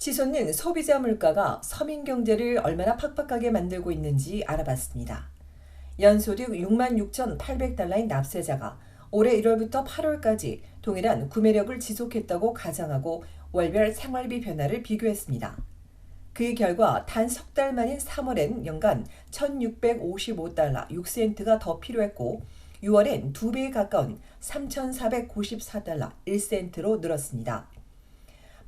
치솟는 소비자 물가가 서민 경제를 얼마나 팍팍하게 만들고 있는지 알아봤습니다. 연소득 66,800달러인 납세자가 올해 1월부터 8월까지 동일한 구매력을 지속했다고 가정하고 월별 생활비 변화를 비교했습니다. 그 결과 단 석 달 만인 3월엔 연간 1,655달러 6센트가 더 필요했고 6월엔 2배에 가까운 3,494달러 1센트로 늘었습니다.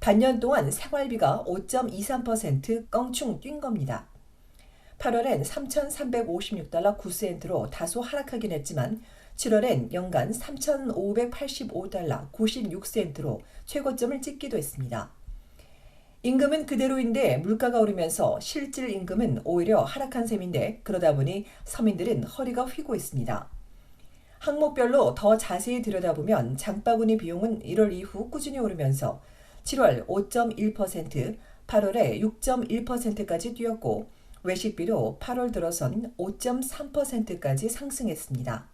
반년 동안 생활비가 5.23% 껑충 뛴 겁니다. 8월엔 3,356달러 9센트로 다소 하락하긴 했지만 7월엔 연간 3,585달러 96센트로 최고점을 찍기도 했습니다. 임금은 그대로인데 물가가 오르면서 실질 임금은 오히려 하락한 셈인데 그러다 보니 서민들은 허리가 휘고 있습니다. 항목별로 더 자세히 들여다보면 장바구니 비용은 1월 이후 꾸준히 오르면서 7월 5.1%, 8월에 6.1%까지 뛰었고 외식비도 8월 들어선 5.3%까지 상승했습니다.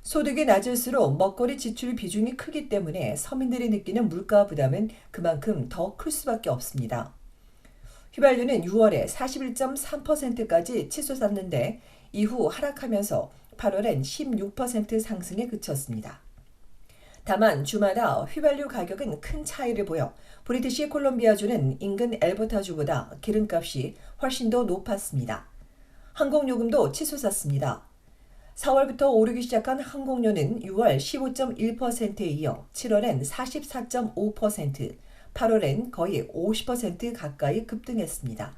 소득이 낮을수록 먹거리 지출 비중이 크기 때문에 서민들이 느끼는 물가 부담은 그만큼 더 클 수밖에 없습니다. 휘발유는 6월에 41.3%까지 치솟았는데 이후 하락하면서 8월엔 16% 상승에 그쳤습니다. 다만 주마다 휘발유 가격은 큰 차이를 보여 브리티시 콜롬비아주는 인근 엘버타주보다 기름값이 훨씬 더 높았습니다. 항공요금도 치솟았습니다. 4월부터 오르기 시작한 항공료는 6월 15.1%에 이어 7월엔 44.5%, 8월엔 거의 50% 가까이 급등했습니다.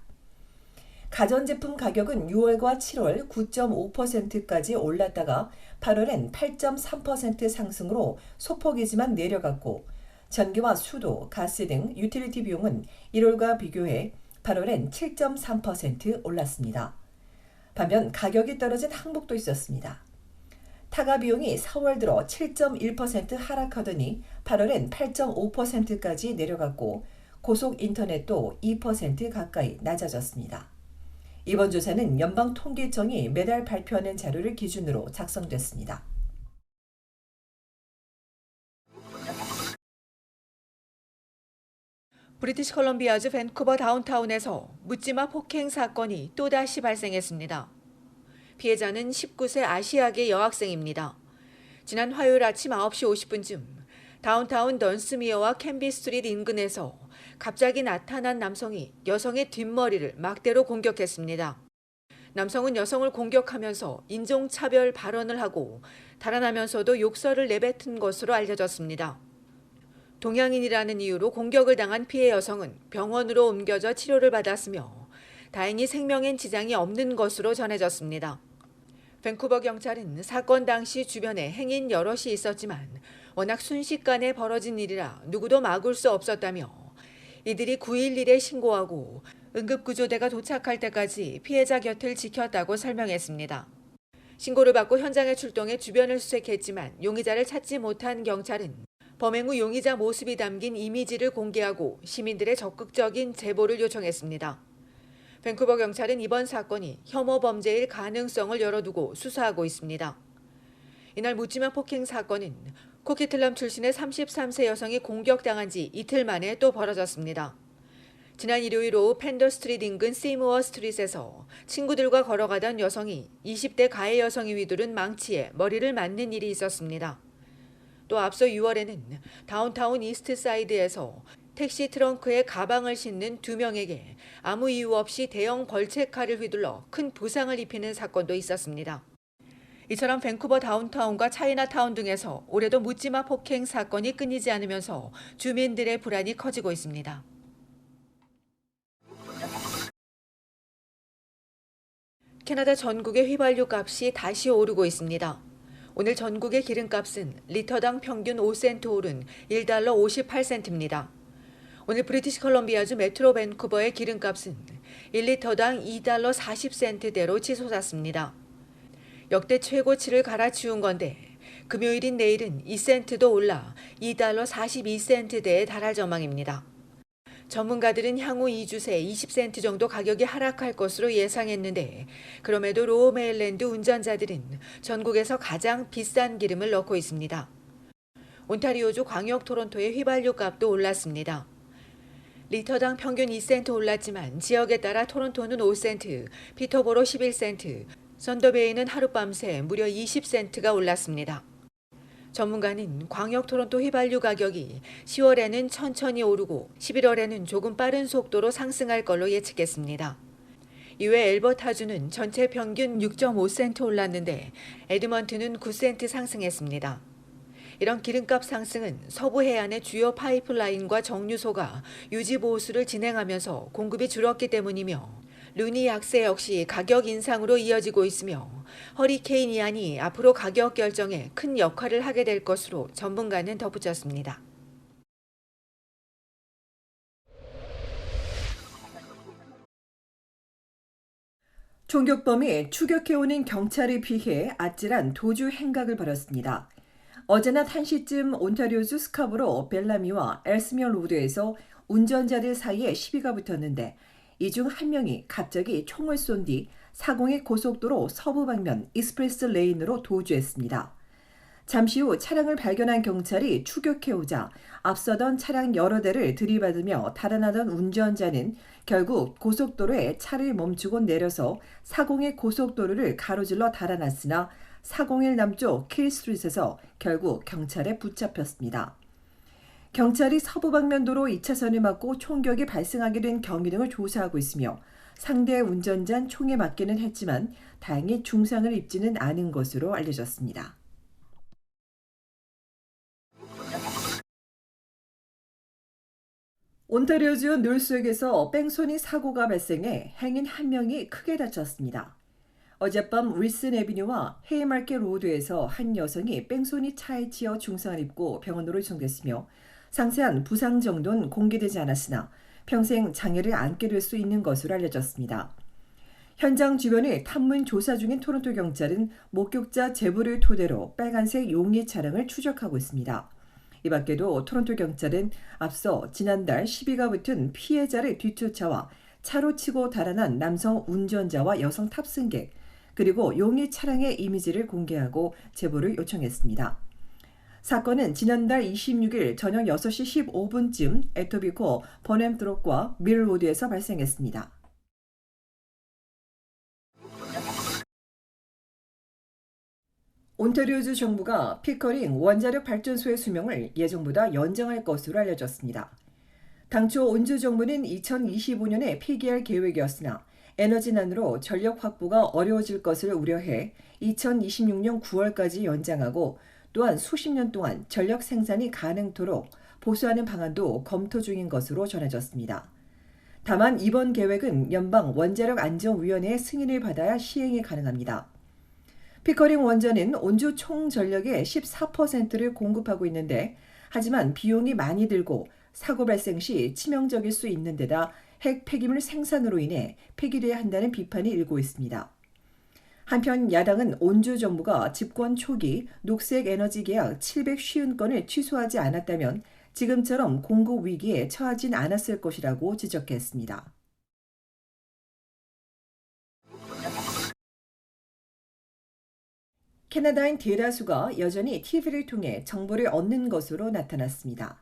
가전제품 가격은 6월과 7월 9.5%까지 올랐다가 8월엔 8.3% 상승으로 소폭이지만 내려갔고 전기와 수도, 가스 등 유틸리티 비용은 1월과 비교해 8월엔 7.3% 올랐습니다. 반면 가격이 떨어진 항목도 있었습니다. 타가 비용이 4월 들어 7.1% 하락하더니 8월엔 8.5%까지 내려갔고 고속 인터넷도 2% 가까이 낮아졌습니다. 이번 조사는 연방통계청이 매달 발표하는 자료를 기준으로 작성됐습니다. 브리티시 컬럼비아주 밴쿠버 다운타운에서 묻지마 폭행 사건이 또다시 발생했습니다. 피해자는 19세 아시아계 여학생입니다. 지난 화요일 아침 9시 50분쯤 다운타운 던스미어와 캔비 스트리트 인근에서 갑자기 나타난 남성이 여성의 뒷머리를 막대로 공격했습니다. 남성은 여성을 공격하면서 인종차별 발언을 하고 달아나면서도 욕설을 내뱉은 것으로 알려졌습니다. 동양인이라는 이유로 공격을 당한 피해 여성은 병원으로 옮겨져 치료를 받았으며 다행히 생명엔 지장이 없는 것으로 전해졌습니다. 밴쿠버 경찰은 사건 당시 주변에 행인 여럿이 있었지만 워낙 순식간에 벌어진 일이라 누구도 막을 수 없었다며 이들이 911에 신고하고 응급구조대가 도착할 때까지 피해자 곁을 지켰다고 설명했습니다. 신고를 받고 현장에 출동해 주변을 수색했지만 용의자를 찾지 못한 경찰은 범행 후 용의자 모습이 담긴 이미지를 공개하고 시민들의 적극적인 제보를 요청했습니다. 밴쿠버 경찰은 이번 사건이 혐오 범죄일 가능성을 열어두고 수사하고 있습니다. 이날 묻지마 폭행 사건은 코키틀럼 출신의 33세 여성이 공격당한 지 이틀 만에 또 벌어졌습니다. 지난 일요일 오후 팬더 스트리트 인근 시무어 스트릿에서 친구들과 걸어가던 여성이 20대 가해 여성이 휘두른 망치에 머리를 맞는 일이 있었습니다. 또 앞서 6월에는 다운타운 이스트사이드에서 택시 트렁크에 가방을 싣는 2명에게 아무 이유 없이 대형 벌채칼을 휘둘러 큰 부상을 입히는 사건도 있었습니다. 이처럼 밴쿠버 다운타운과 차이나타운 등에서 올해도 묻지마 폭행 사건이 끊이지 않으면서 주민들의 불안이 커지고 있습니다. 캐나다 전국의 휘발유 값이 다시 오르고 있습니다. 오늘 전국의 기름값은 리터당 평균 5센트 오른 1달러 58센트입니다. 오늘 브리티시 컬럼비아주 메트로 밴쿠버의 기름값은 1리터당 2달러 40센트대로 치솟았습니다. 역대 최고치를 갈아치운 건데 금요일인 내일은 2센트도 올라 2달러 42센트대에 달할 전망입니다. 전문가들은 향후 2주 새 20센트 정도 가격이 하락할 것으로 예상했는데 그럼에도 로어메일랜드 운전자들은 전국에서 가장 비싼 기름을 넣고 있습니다. 온타리오주 광역 토론토의 휘발유 값도 올랐습니다. 리터당 평균 2센트 올랐지만 지역에 따라 토론토는 5센트, 피터보로 11센트, 선더베이는 하룻밤새 무려 20센트가 올랐습니다. 전문가는 광역 토론토 휘발유 가격이 10월에는 천천히 오르고 11월에는 조금 빠른 속도로 상승할 걸로 예측했습니다. 이외 엘버타주는 전체 평균 6.5센트 올랐는데 에드먼튼은 9센트 상승했습니다. 이런 기름값 상승은 서부 해안의 주요 파이프라인과 정유소가 유지보수를 진행하면서 공급이 줄었기 때문이며 루니 약세 역시 가격 인상으로 이어지고 있으며 허리케인 이안이 앞으로 가격 결정에 큰 역할을 하게 될 것으로 전문가는 덧붙였습니다. 총격범이 추격해오는 경찰에 피해 아찔한 도주 행각을 벌였습니다. 어제 낮 1시쯤 온타리오주 스카보로 벨라미와 엘스미어 로드에서 운전자들 사이에 시비가 붙었는데 이 중 한 명이 갑자기 총을 쏜 뒤 사공의 고속도로 서부 방면 익스프레스 레인으로 도주했습니다. 잠시 후 차량을 발견한 경찰이 추격해오자 앞서던 차량 여러 대를 들이받으며 달아나던 운전자는 결국 고속도로에 차를 멈추고 내려서 사공의 고속도로를 가로질러 달아났으나 401 남쪽 킬스트리트에서 결국 경찰에 붙잡혔습니다. 경찰이 서부 방면 도로 2차선을 막고 총격이 발생하게 된 경위 등을 조사하고 있으며 상대 운전자는 총에 맞기는 했지만 다행히 중상을 입지는 않은 것으로 알려졌습니다. 온타리오주 놀스역에서 뺑소니 사고가 발생해 행인 한 명이 크게 다쳤습니다. 어젯밤 윌슨 애비뉴와 헤이마켓 로드에서 한 여성이 뺑소니 차에 치여 중상을 입고 병원으로 이송됐으며 상세한 부상 정도는 공개되지 않았으나 평생 장애를 안게 될 수 있는 것으로 알려졌습니다. 현장 주변을 탐문 조사 중인 토론토 경찰은 목격자 제보를 토대로 빨간색 용의 차량을 추적하고 있습니다. 이 밖에도 토론토 경찰은 앞서 지난달 시비가 붙은 피해자를 뒤쫓아와 차로 치고 달아난 남성 운전자와 여성 탑승객, 그리고 용의 차량의 이미지를 공개하고 제보를 요청했습니다. 사건은 지난달 26일 저녁 6시 15분쯤 에토비코 버넴드롭과 밀로드에서 발생했습니다. 온타리오주 정부가 피커링 원자력 발전소의 수명을 예정보다 연장할 것으로 알려졌습니다. 당초 온주 정부는 2025년에 폐기할 계획이었으나 에너지난으로 전력 확보가 어려워질 것을 우려해 2026년 9월까지 연장하고 또한 수십 년 동안 전력 생산이 가능토록 보수하는 방안도 검토 중인 것으로 전해졌습니다. 다만 이번 계획은 연방 원자력 안전위원회의 승인을 받아야 시행이 가능합니다. 피커링 원전은 온주 총 전력의 14%를 공급하고 있는데 하지만 비용이 많이 들고 사고 발생 시 치명적일 수 있는 데다 핵 폐기물 생산으로 인해 폐기돼야 한다는 비판이 일고 있습니다. 한편 야당은 온주 정부가 집권 초기 녹색 에너지 계약 750건을 취소하지 않았다면 지금처럼 공급 위기에 처하진 않았을 것이라고 지적했습니다. 캐나다인 대다수가 여전히 TV를 통해 정보를 얻는 것으로 나타났습니다.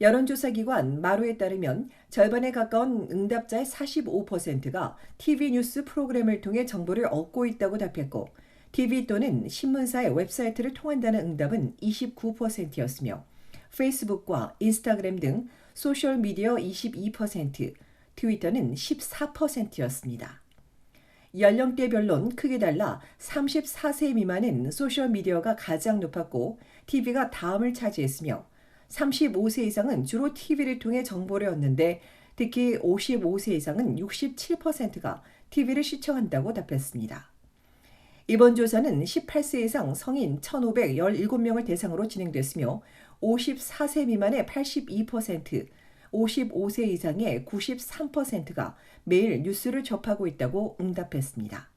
여론조사기관 마루에 따르면 절반에 가까운 응답자의 45%가 TV 뉴스 프로그램을 통해 정보를 얻고 있다고 답했고 TV 또는 신문사의 웹사이트를 통한다는 응답은 29%였으며 페이스북과 인스타그램 등 소셜미디어 22%, 트위터는 14%였습니다. 연령대별로는 크게 달라 34세 미만은 소셜미디어가 가장 높았고 TV가 다음을 차지했으며 35세 이상은 주로 TV를 통해 정보를 얻는데 특히 55세 이상은 67%가 TV를 시청한다고 답했습니다. 이번 조사는 18세 이상 성인 1,517명을 대상으로 진행됐으며 54세 미만의 82%, 55세 이상의 93%가 매일 뉴스를 접하고 있다고 응답했습니다.